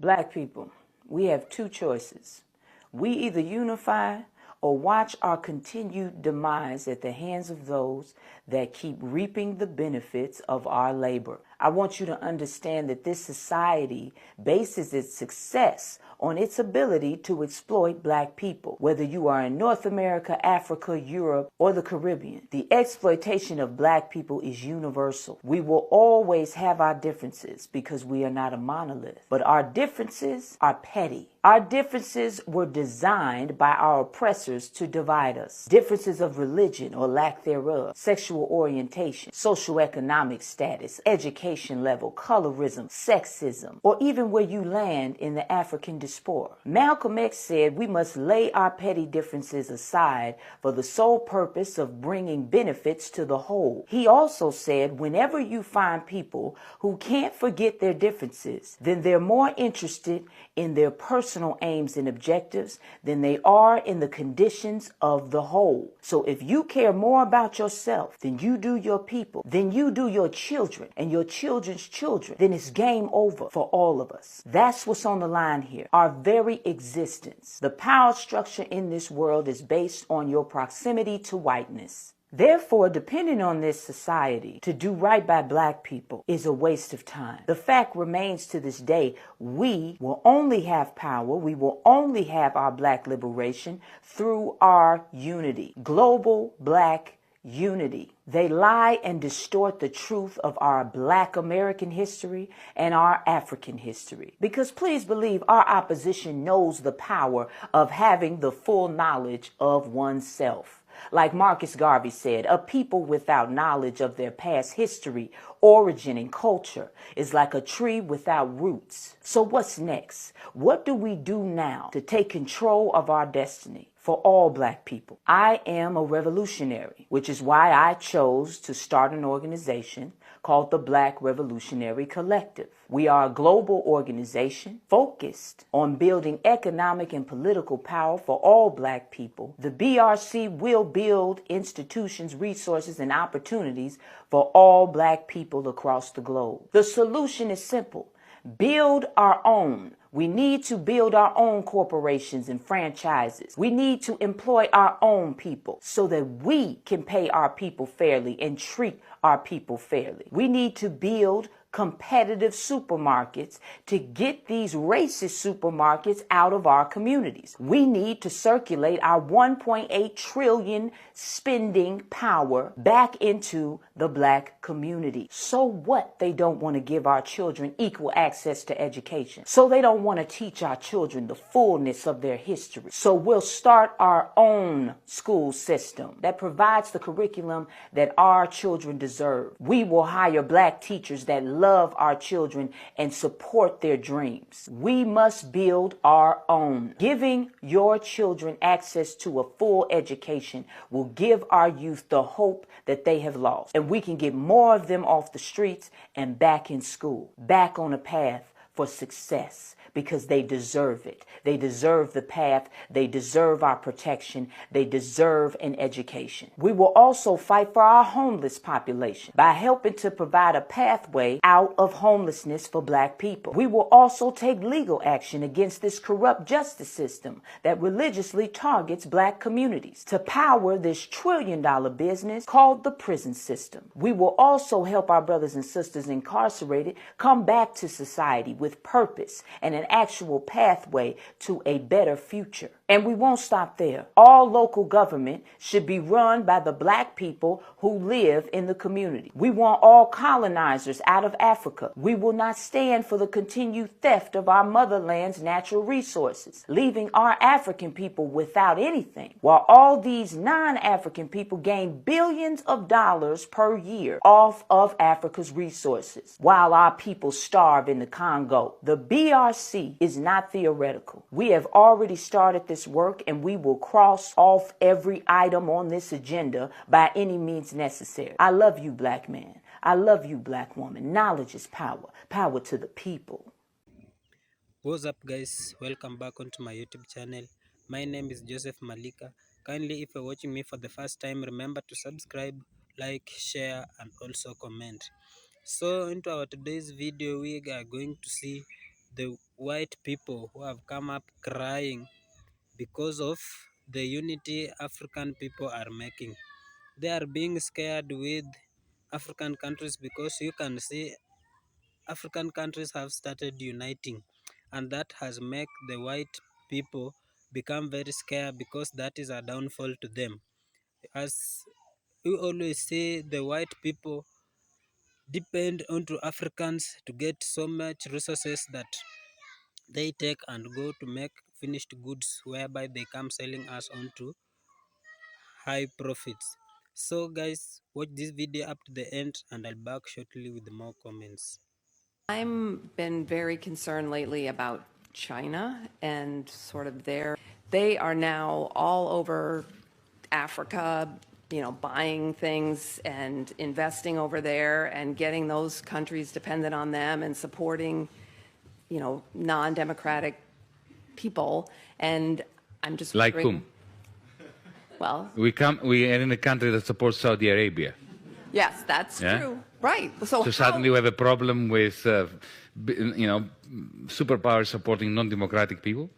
Black people, we have two choices. We either unify or watch our continued demise at the hands of those that keep reaping the benefits of our labor. I want you to understand that this society bases its success on its ability to exploit black people, whether you are in North America, Africa, Europe, or the Caribbean. The exploitation of black people is universal. We will always have our differences because we are not a monolith, but our differences are petty. Our differences were designed by our oppressors to divide us. Differences of religion or lack thereof, sexual orientation, socioeconomic status, education level, colorism, sexism, or even where you land in the African diaspora. Malcolm X said we must lay our petty differences aside for the sole purpose of bringing benefits to the whole. He also said whenever you find people who can't forget their differences, then they're more interested in their personal aims and objectives than they are in the conditions of the whole. So if you care more about yourself than you do your people, then you do your children and your children's children, then it's game over for all of us. That's what's on the line here. Our very existence. The power structure in this world is based on your proximity to whiteness. Therefore, depending on this society to do right by black people is a waste of time. The fact remains to this day, we will only have power, we will only have our black liberation through our unity. Global black unity. They lie and distort the truth of our black American history and our African history. Because please believe our opposition knows the power of having the full knowledge of oneself. Like Marcus Garvey said, a people without knowledge of their past history, origin, and culture is like a tree without roots. So what's next? What do we do now to take control of our destiny? For all black people. I am a revolutionary, which is why I chose to start an organization called the Black Revolutionary Collective. We are a global organization focused on building economic and political power for all black people. The BRC will build institutions, resources, and opportunities for all black people across the globe. The solution is simple. Build our own. We need to build our own corporations and franchises. We need to employ our own people so that we can pay our people fairly and treat our people fairly. We need to build competitive supermarkets to get these racist supermarkets out of our communities. We need to circulate our 1.8 trillion spending power back into the black community. So what? They don't want to give our children equal access to education. So they don't want to teach our children the fullness of their history. So we'll start our own school system that provides the curriculum that our children deserve. We will hire black teachers that love our children and support their dreams. We must build our own. Giving your children access to a full education will give our youth the hope that they have lost. And we can get more of them off the streets and back in school, back on a path for success. Because they deserve it. They deserve the path. They deserve our protection. They deserve an education. We will also fight for our homeless population by helping to provide a pathway out of homelessness for black people. We will also take legal action against this corrupt justice system that religiously targets black communities to power this trillion-dollar business called the prison system. We will also help our brothers and sisters incarcerated come back to society with purpose and an actual pathway to a better future. And we won't stop there. All local government should be run by the black people who live in the community. We want all colonizers out of Africa. We will not stand for the continued theft of our motherland's natural resources, leaving our African people without anything, while all these non-African people gain billions of dollars per year off of Africa's resources, while our people starve in the Congo. The BRC is not theoretical. We have already started this work, and we will cross off every item on this agenda by any means necessary. I love you, black man. I love you, black woman. Knowledge is power. Power to the people. What's up, guys? Welcome back onto my YouTube channel. My name is Joseph Malika. Kindly, if you're watching me for the first time, remember to subscribe, like, share, and also comment. So into our today's video, we are going to see the white people who have come up crying because of the unity African people are making. They are being scared with African countries because you can see African countries have started uniting, and that has made the white people become very scared because that is a downfall to them. As we always say, the white people depend onto Africans to get so much resources that they take and go to make finished goods whereby they come selling us on to high profits. So guys, watch this video up to the end and I'll back shortly with more comments. I've been very concerned lately about China and sort of they are now all over Africa, buying things and investing over there and getting those countries dependent on them and supporting, non-democratic people. And I'm just like wondering, whom? well, We are in a country that supports Saudi Arabia. yes, that's Yeah? true. Right. So suddenly we have a problem with, superpowers supporting non-democratic people.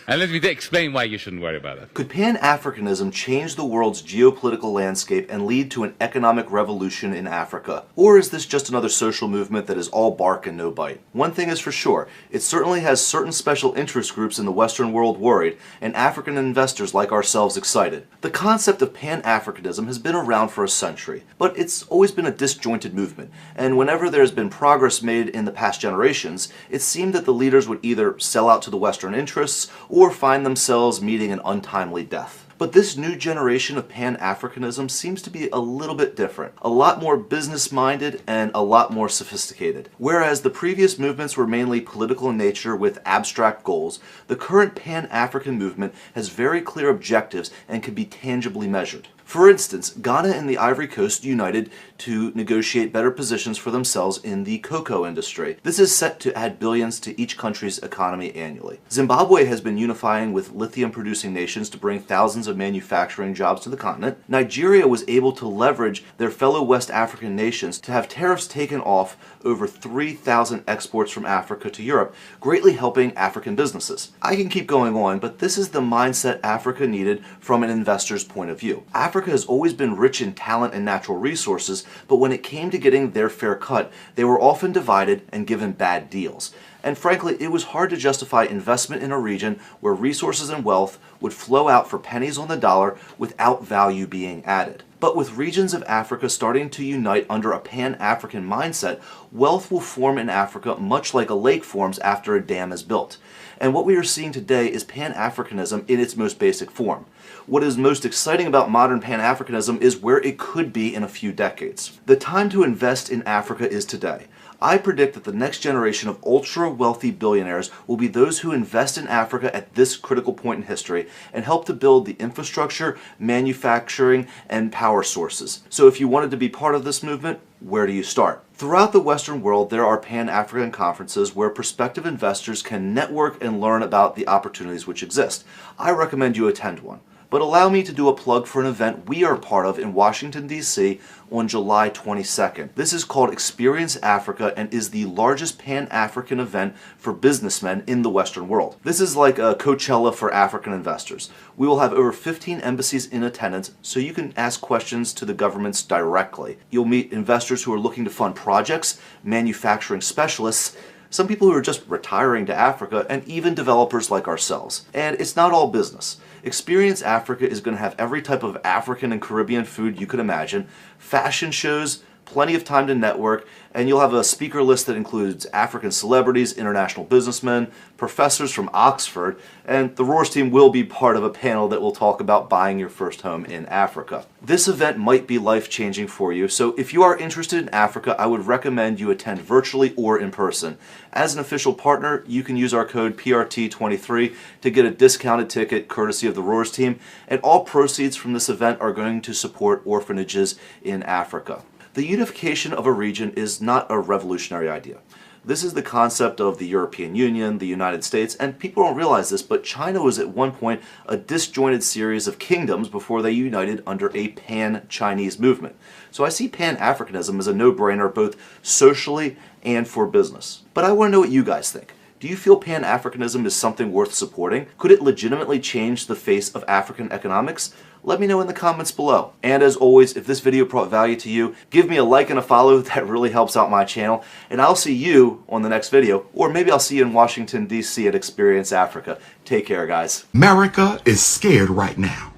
And let me explain why you shouldn't worry about it. Could Pan-Africanism change the world's geopolitical landscape and lead to an economic revolution in Africa? Or is this just another social movement that is all bark and no bite? One thing is for sure, it certainly has certain special interest groups in the Western world worried, and African investors like ourselves excited. The concept of Pan-Africanism has been around for a century, but it's always been a disjointed movement, and whenever there's been progress made in the past generations, it seemed that the leaders would either sell out to the Western interests or find themselves meeting an untimely death. But this new generation of Pan-Africanism seems to be a little bit different, a lot more business-minded and a lot more sophisticated. Whereas the previous movements were mainly political in nature with abstract goals, the current Pan-African movement has very clear objectives and can be tangibly measured. For instance, Ghana and the Ivory Coast united to negotiate better positions for themselves in the cocoa industry. This is set to add billions to each country's economy annually. Zimbabwe has been unifying with lithium-producing nations to bring thousands of manufacturing jobs to the continent. Nigeria was able to leverage their fellow West African nations to have tariffs taken off over 3,000 exports from Africa to Europe, greatly helping African businesses. I can keep going on, but this is the mindset Africa needed from an investor's point of view. Africa has always been rich in talent and natural resources, but when it came to getting their fair cut, they were often divided and given bad deals. And frankly, it was hard to justify investment in a region where resources and wealth would flow out for pennies on the dollar without value being added. But with regions of Africa starting to unite under a Pan-African mindset, wealth will form in Africa much like a lake forms after a dam is built. And what we are seeing today is Pan-Africanism in its most basic form. What is most exciting about modern Pan-Africanism is where it could be in a few decades. The time to invest in Africa is today. I predict that the next generation of ultra-wealthy billionaires will be those who invest in Africa at this critical point in history and help to build the infrastructure, manufacturing, and power sources. So if you wanted to be part of this movement, where do you start? Throughout the Western world, there are Pan-African conferences where prospective investors can network and learn about the opportunities which exist. I recommend you attend one. But allow me to do a plug for an event we are part of in Washington, D.C. on July 22nd. This is called Experience Africa and is the largest Pan-African event for businessmen in the Western world. This is like a Coachella for African investors. We will have over 15 embassies in attendance, so you can ask questions to the governments directly. You'll meet investors who are looking to fund projects, manufacturing specialists, some people who are just retiring to Africa, and even developers like ourselves. And it's not all business. Experience Africa is going to have every type of African and Caribbean food you could imagine, fashion shows, plenty of time to network, and you'll have a speaker list that includes African celebrities, international businessmen, professors from Oxford, and the Roars team will be part of a panel that will talk about buying your first home in Africa. This event might be life-changing for you, so if you are interested in Africa, I would recommend you attend virtually or in person. As an official partner, you can use our code PRT23 to get a discounted ticket courtesy of the Roars team, and all proceeds from this event are going to support orphanages in Africa. The unification of a region is not a revolutionary idea. This is the concept of the European Union, the United States, and people don't realize this, but China was at one point a disjointed series of kingdoms before they united under a pan-Chinese movement. So I see Pan-Africanism as a no-brainer both socially and for business. But I want to know what you guys think. Do you feel Pan-Africanism is something worth supporting? Could it legitimately change the face of African economics? Let me know in the comments below. And as always, if this video brought value to you, give me a like and a follow. That really helps out my channel. And I'll see you on the next video, or maybe I'll see you in Washington, D.C. at Experience Africa. Take care, guys. America is scared right now.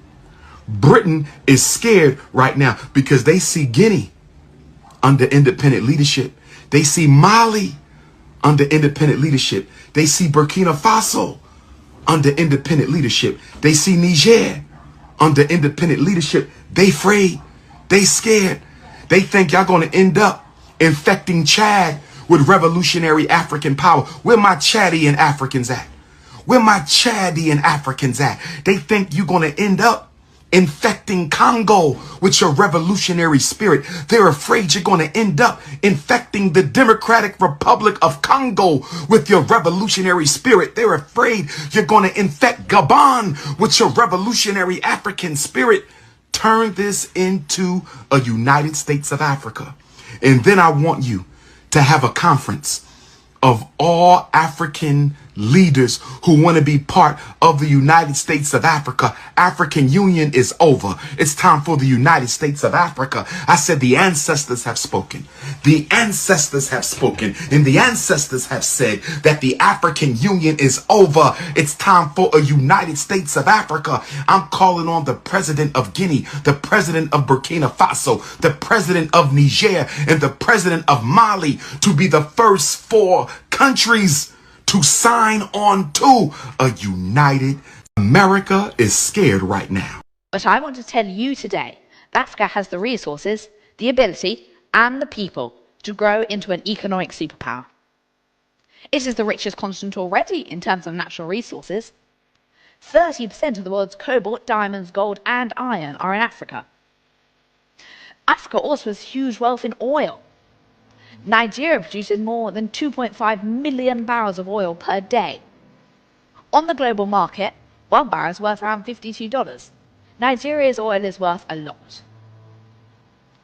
Britain is scared right now because they see Guinea under independent leadership. They see Mali under independent leadership. They see Burkina Faso under independent leadership. They see Niger under independent leadership. They afraid. They scared. They think y'all going to end up infecting Chad with revolutionary African power. Where my Chadian Africans at? Where my Chadian Africans at? They think you're going to end up infecting Congo with your revolutionary spirit. They're afraid you're going to end up infecting the Democratic Republic of Congo with your revolutionary spirit. They're afraid you're going to infect Gabon with your revolutionary African spirit. Turn this into a United States of Africa. And then I want you to have a conference of all African leaders who want to be part of the United States of Africa. African Union is over. It's time for the United States of Africa. I said the ancestors have spoken. The ancestors have spoken. And the ancestors have said that the African Union is over. It's time for a United States of Africa. I'm calling on the president of Guinea, the president of Burkina Faso, the president of Niger, and the president of Mali to be the first 4 countries to sign on to a united America is scared right now. But I want to tell you today that Africa has the resources, the ability, and the people to grow into an economic superpower. It is the richest continent already in terms of natural resources. 30% of the world's cobalt, diamonds, gold, and iron are in Africa. Africa also has huge wealth in oil. Nigeria produces more than 2.5 million barrels of oil per day. On the global market, 1 barrel is worth around $52. Nigeria's oil is worth a lot.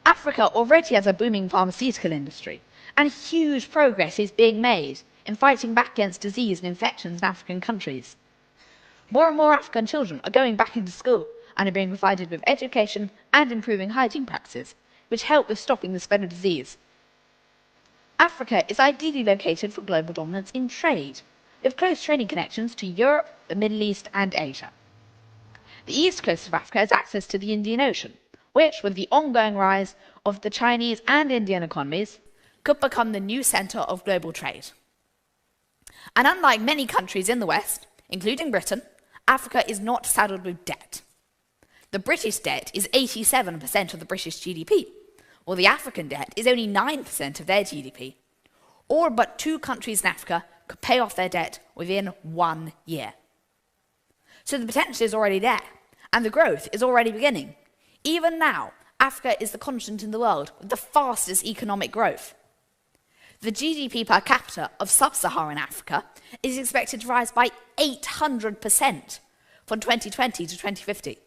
Africa already has a booming pharmaceutical industry, and huge progress is being made in fighting back against disease and infections in African countries. More and more African children are going back into school and are being provided with education and improving hygiene practices, which help with stopping the spread of disease. Africa is ideally located for global dominance in trade, with close trading connections to Europe, the Middle East, and Asia. The east coast of Africa has access to the Indian Ocean, which, with the ongoing rise of the Chinese and Indian economies, could become the new centre of global trade. And unlike many countries in the West, including Britain, Africa is not saddled with debt. The British debt is 87% of the British GDP, while the African debt is only 9% of their GDP. All but 2 countries in Africa could pay off their debt within 1 year. So the potential is already there, and the growth is already beginning. Even now, Africa is the continent in the world with the fastest economic growth. The GDP per capita of sub-Saharan Africa is expected to rise by 800% from 2020 to 2050.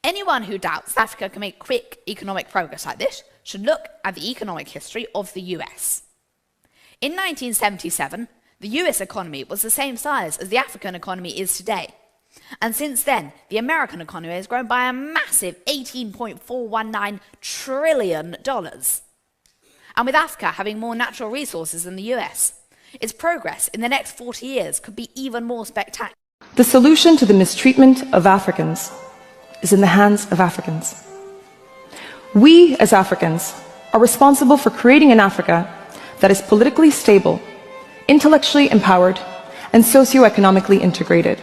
Anyone who doubts that Africa can make quick economic progress like this should look at the economic history of the US. In 1977, the US economy was the same size as the African economy is today. And since then, the American economy has grown by a massive $18.419 trillion. And with Africa having more natural resources than the US, its progress in the next 40 years could be even more spectacular. The solution to the mistreatment of Africans is in the hands of Africans. We, as Africans, are responsible for creating an Africa that is politically stable, intellectually empowered, and socioeconomically integrated.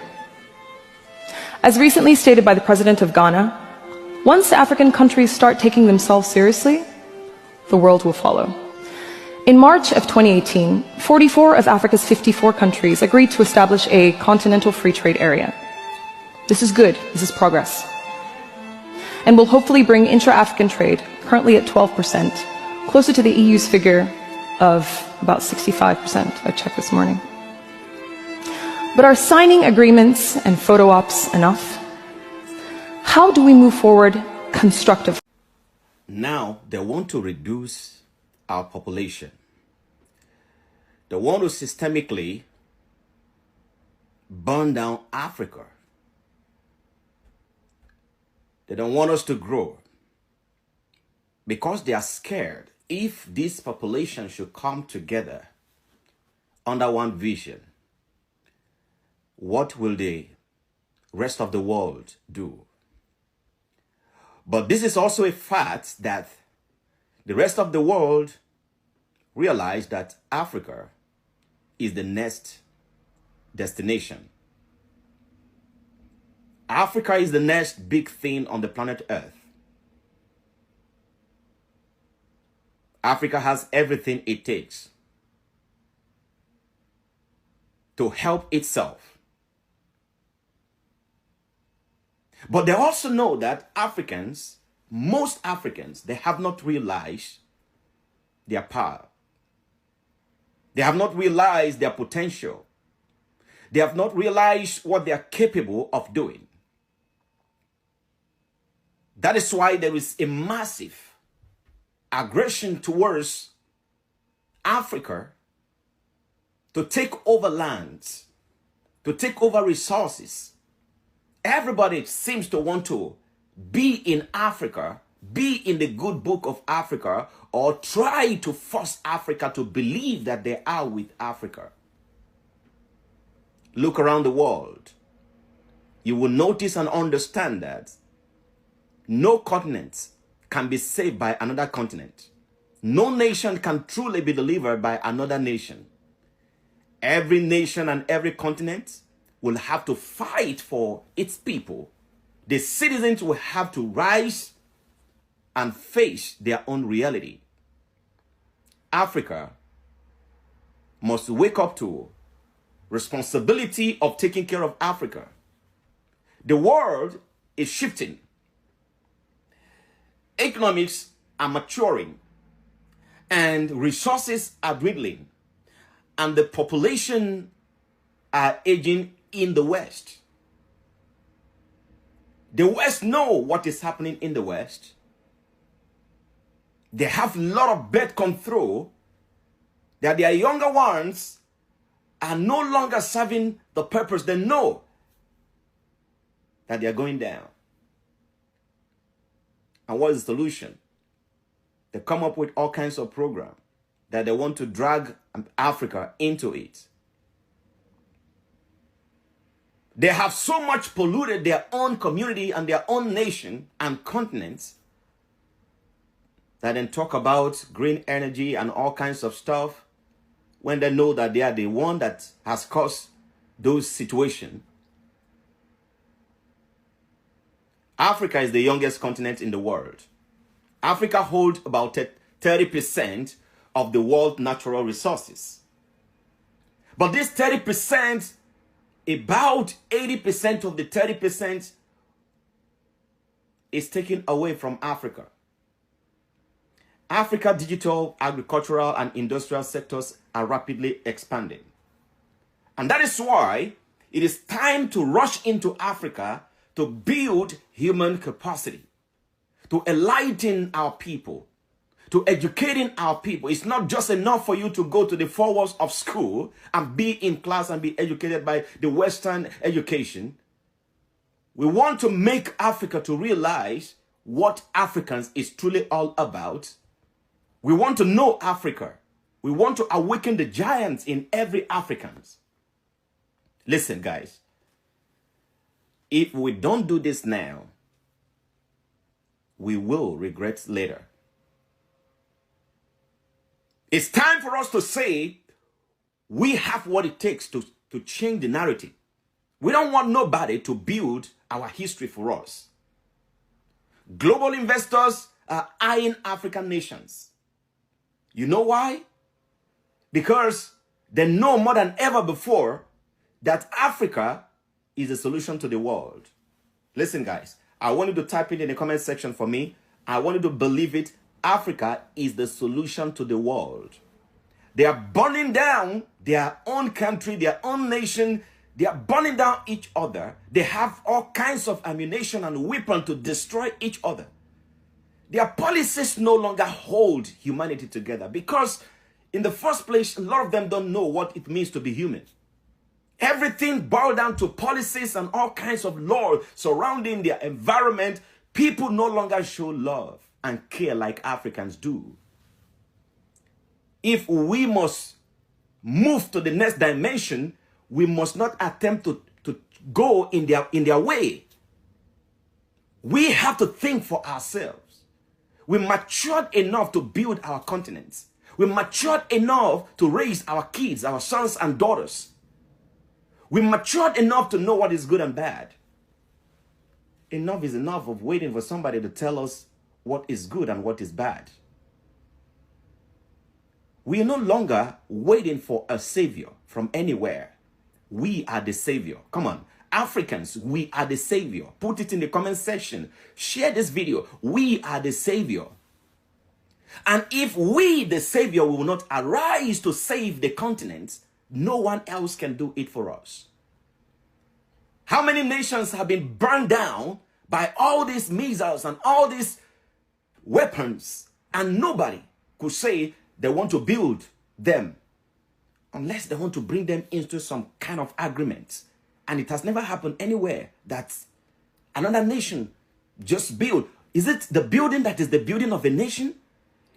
As recently stated by the President of Ghana, once African countries start taking themselves seriously, the world will follow. In March of 2018, 44 of Africa's 54 countries agreed to establish a continental free trade area. This is good, this is progress, and will hopefully bring intra-African trade, currently at 12%, closer to the EU's figure of about 65%, I checked this morning. But are signing agreements and photo ops enough? How do we move forward constructively? Now they want to reduce our population. They want to systemically burn down Africa. They don't want us to grow because they are scared if this population should come together under one vision, what will the rest of the world do? But this is also a fact that the rest of the world realize that Africa is the next destination. Africa is the next big thing on the planet Earth. Africa has everything it takes to help itself. But they also know that Africans, most Africans, they have not realized their power. They have not realized their potential. They have not realized what they are capable of doing. That is why there is a massive aggression towards Africa to take over lands, to take over resources. Everybody seems to want to be in Africa, be in the good book of Africa, or try to force Africa to believe that they are with Africa. Look around the world. You will notice and understand that no continent can be saved by another continent. No nation can truly be delivered by another nation. Every nation and every continent will have to fight for its people. The citizens will have to rise and face their own reality. Africa must wake up to responsibility of taking care of Africa. The world is shifting. Economics are maturing and resources are dwindling, and the population are aging in the West. The West know what is happening in the West. They have a lot of birth control that their younger ones are no longer serving the purpose. They know that they are going down. And what is the solution? They come up with all kinds of programs that they want to drag Africa into it. They have so much polluted their own community and their own nation and continents that then talk about green energy and all kinds of stuff when they know that they are the one that has caused those situations. Africa is the youngest continent in the world. Africa holds about 30% of the world's natural resources. But this 30%, about 80% of the 30% is taken away from Africa. Africa's digital, agricultural, and industrial sectors are rapidly expanding. And that is why it is time to rush into Africa to build human capacity, to enlighten our people, to educating our people. It's not just enough for you to go to the four walls of school and be in class and be educated by the Western education. We want to make Africa to realize what Africans is truly all about. We want to know Africa. We want to awaken the giants in every African. Listen, guys. If we don't do this now, we will regret later. It's time for us to say we have what it takes to change the narrative. We don't want nobody to build our history for us. Global investors are eyeing African nations. You know why? Because they know more than ever before that Africa is the solution to the world. Listen, guys, I want you to type it in the comment section for me. I want you to believe it. Africa is the solution to the world. They are burning down their own country, their own nation. They are burning down each other. They have all kinds of ammunition and weapons to destroy each other. Their policies no longer hold humanity together because In the first place, a lot of them don't know what it means to be human. Everything boiled down to policies and all kinds of laws surrounding their environment. People no longer show love and care like Africans do. If we must move to the next dimension, we must not attempt to go in their way. We have to think for ourselves. We matured enough to build our continents. We matured enough to raise our kids, our sons and daughters. We matured enough to know what is good and bad. Enough is enough of waiting for somebody to tell us what is good and what is bad. We are no longer waiting for a savior from anywhere. We are the savior. Come on. Africans, we are the savior. Put it in the comment section. Share this video. We are the savior. And if we, the savior, will not arise to save the continent, no one else can do it for us. How many nations have been burned down by all these missiles and all these weapons, and nobody could say they want to build them unless they want to bring them into some kind of agreement. And it has never happened anywhere that another nation just built. Is it the building that is the building of a nation?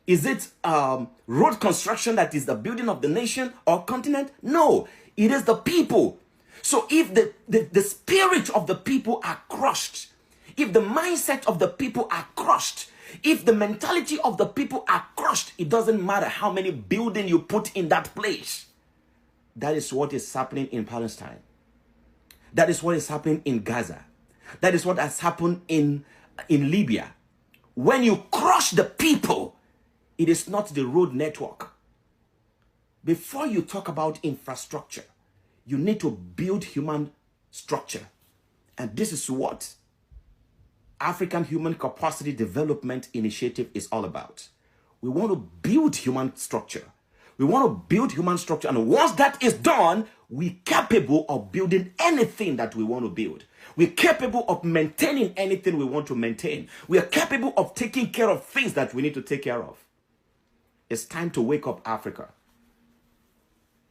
Is it road construction that is the building of the nation or continent? No, it is the people. So if the spirit of the people are crushed, if the mindset of the people are crushed, if the mentality of the people are crushed, it doesn't matter how many buildings you put in that place. That is what is happening in Palestine. That is what is happening in Gaza. That is what has happened in Libya. When you crush the people, it is not the road network. Before you talk about infrastructure, you need to build human structure. And this is what African Human Capacity Development Initiative is all about. We want to build human structure. We want to build human structure. And once that is done, we're capable of building anything that we want to build. We're capable of maintaining anything we want to maintain. We are capable of taking care of things that we need to take care of. It's time to wake up, Africa.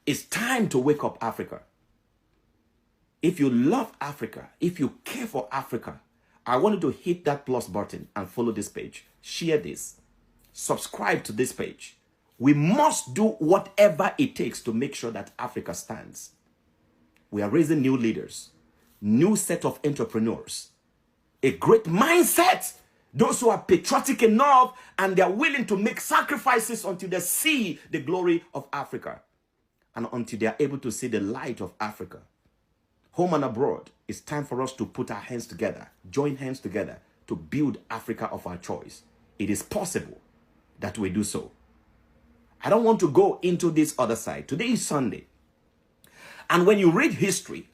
It's time to wake up, Africa. If you love Africa, if you care for Africa, I want you to hit that plus button and follow this page. Share this. Subscribe to this page. We must do whatever it takes to make sure that Africa stands. We are raising new leaders, new set of entrepreneurs, a great mindset. Those who are patriotic enough and they are willing to make sacrifices until they see the glory of Africa and until they are able to see the light of Africa. Home and abroad, it's time for us to put our hands together, join hands together to build Africa of our choice. It is possible that we do so. I don't want to go into this other side. Today is Sunday. And when you read history,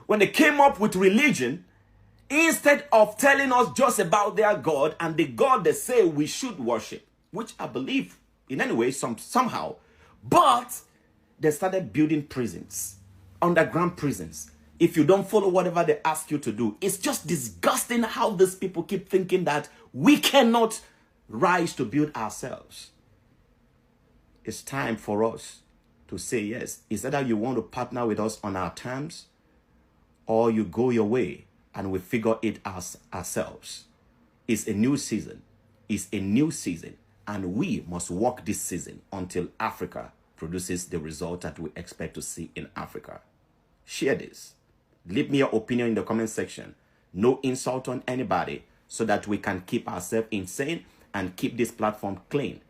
when they came up with religion, instead of telling us just about their God and the God they say we should worship, which I believe in any way, somehow, but they started building prisons, underground prisons. If you don't follow whatever they ask you to do, it's just disgusting how these people keep thinking that we cannot rise to build ourselves. It's time for us to say yes. Is that how you want to partner with us on our terms, or you go your way and we figure it out ourselves? It's a new season. It's a new season. And we must walk this season until Africa produces the result that we expect to see in Africa. Share this. Leave me your opinion in the comment section. No insult on anybody, so that we can keep ourselves insane and keep this platform clean.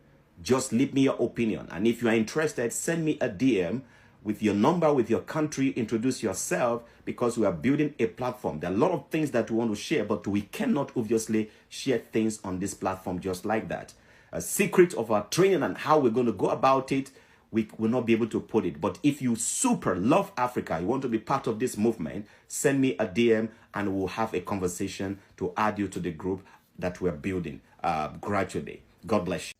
Just leave me your opinion. And if you are interested, send me a DM with your number, with your country, introduce yourself, because we are building a platform. There are a lot of things that we want to share, but we cannot obviously share things on this platform just like that. A secret of our training and how we're going to go about it, we will not be able to put it. But if you super love Africa, you want to be part of this movement, send me a DM and we'll have a conversation to add you to the group that we're building gradually. God bless you.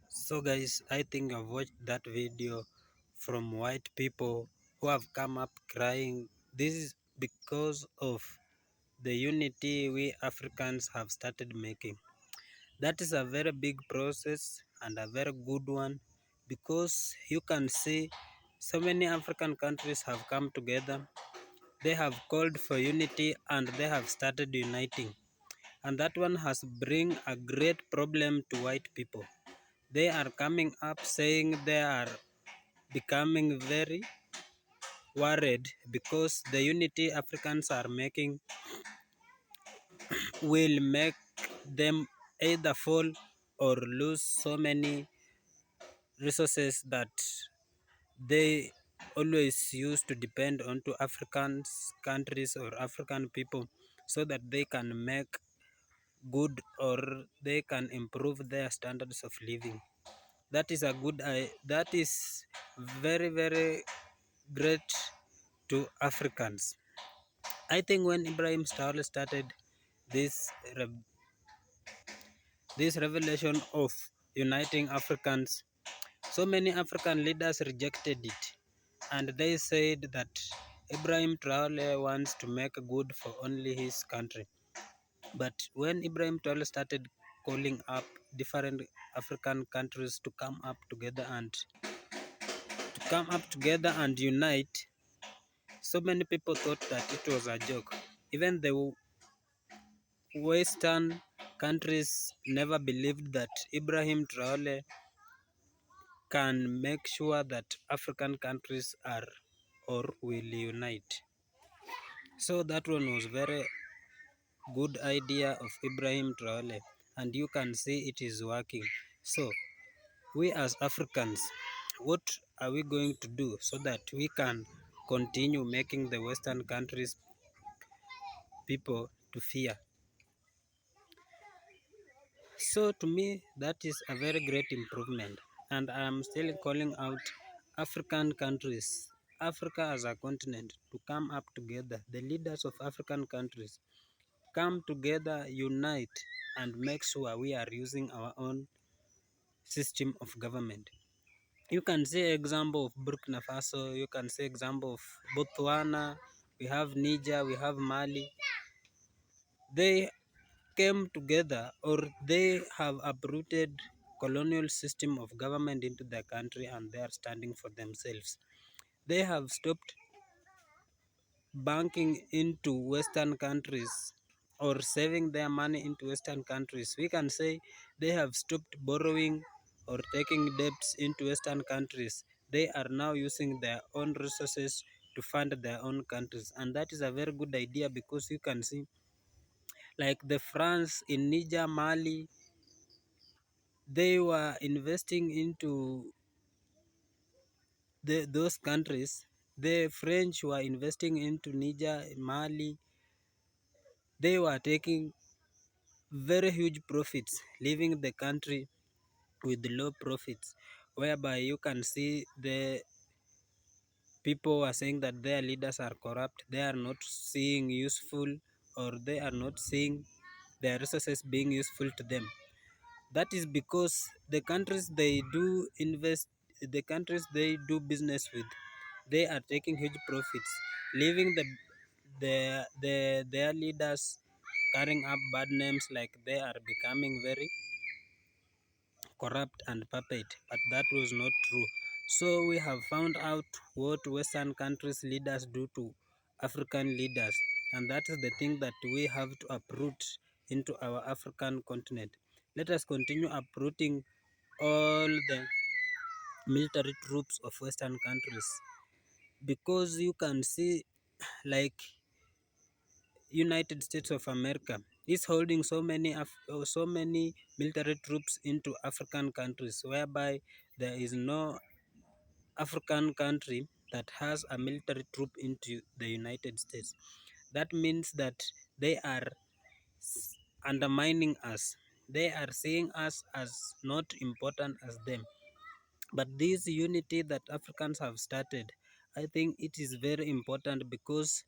So guys, I think I've watched that video from white people who have come up crying. This is because of the unity we Africans have started making. That is a very big process and a very good one. because you can see so many African countries have come together. They have called for unity and they have started uniting. And that one has bring a great problem to white people. They are coming up saying they are becoming very worried because the unity Africans are making will make them either fall or lose so many resources that they always used to depend on to African countries or African people so that they can make good or they can improve their standards of living. That is a good that is very great to Africans. I think when Ibrahim Traore started this this revelation of uniting Africans, so many African leaders rejected it, and they said that Ibrahim Traore wants to make good for only his country. But when Ibrahim Traore started calling up different African countries to come up together and unite, so many people thought that it was a joke. Even the Western countries never believed that Ibrahim Traore can make sure that African countries are or will unite. So that one was very good idea of Ibrahim Traore, and you can see it is working. So we as Africans, what are we going to do so that we can continue making the Western countries people to fear? So to me, that is a very great improvement, and I am still calling out African countries, Africa as a continent, to come up together. The leaders of African countries come together, unite, and make sure we are using our own system of government. You can see example of Burkina Faso, you can see example of Botswana, we have Niger, we have Mali. They came together or they have uprooted colonial system of government into their country and they are standing for themselves. They have stopped banking into Western countries or saving their money into Western countries. We can say they have stopped borrowing or taking debts into Western countries. They are now using their own resources to fund their own countries, and that is a very good idea because you can see like the France in Niger, Mali, they were investing into those countries. The French were investing into Niger, Mali. They were taking very huge profits, leaving the country with low profits, whereby you can see the people are saying that their leaders are corrupt, they are not seeing useful or they are not seeing their resources being useful to them. That is because the countries they do invest, the countries they do business with, they are taking huge profits, leaving their leaders carrying up bad names like they are becoming very corrupt and puppet, but that was not true. So we have found out what Western countries leaders do to African leaders, and that is the thing that we have to uproot into our African continent. Let us continue uprooting all the military troops of Western countries, because you can see like United States of America is holding so many military troops into African countries, whereby there is no African country that has a military troop into the United States. That means that they are undermining us. They are seeing us as not important as them. But this unity that Africans have started, I think it is very important because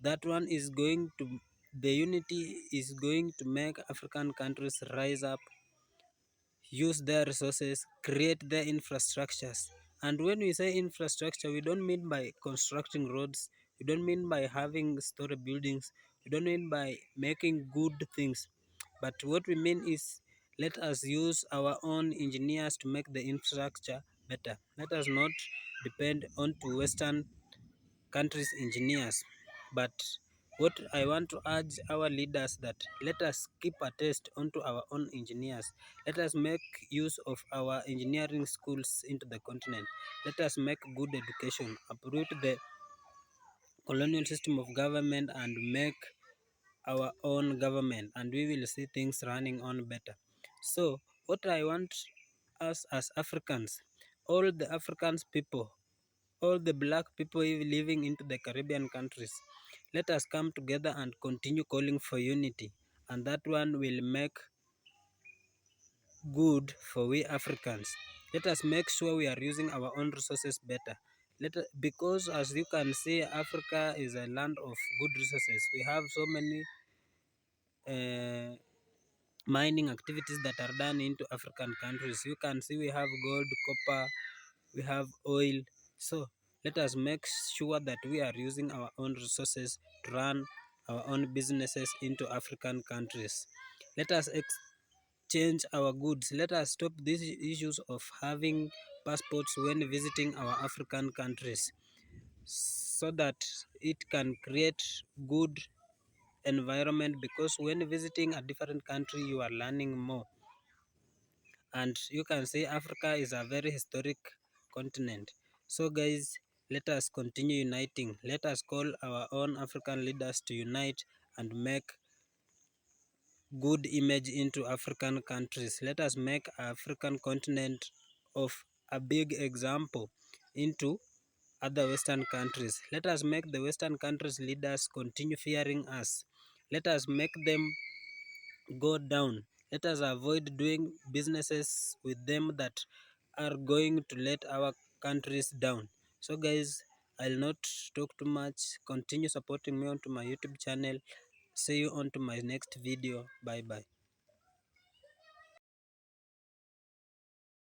that one is going to, the unity is going to make African countries rise up, use their resources, create their infrastructures. And when we say infrastructure, we don't mean by constructing roads, we don't mean by having story buildings, we don't mean by making good things, but what we mean is let us use our own engineers to make the infrastructure better. Let us not depend on to Western countries' engineers, but what I want to urge our leaders that let us keep a test onto our own engineers. Let us make use of our engineering schools into the continent. Let us make good education, uproot the colonial system of government and make our own government, and we will see things running on better. So what I want us as Africans, all the Africans people, all the black people living into the Caribbean countries, let us come together and continue calling for unity, and that one will make good for we Africans. Let us make sure we are using our own resources better. Because as you can see, Africa is a land of good resources. We have so many mining activities that are done into African countries. You can see we have gold, copper, we have oil. So let us make sure that we are using our own resources to run our own businesses into African countries. Let us exchange our goods. Let us stop these issues of having passports when visiting our African countries, so that it can create good environment, because when visiting a different country you are learning more. And you can see Africa is a very historic continent. So guys, let us continue uniting. Let us call our own African leaders to unite and make good image into African countries. Let us make African continent of a big example into other Western countries. Let us make the Western countries leaders continue fearing us. Let us make them go down. Let us avoid doing businesses with them that are going to let our countries down. So guys, I'll not talk too much. Continue supporting me onto my YouTube channel. See you on to my next video. Bye bye.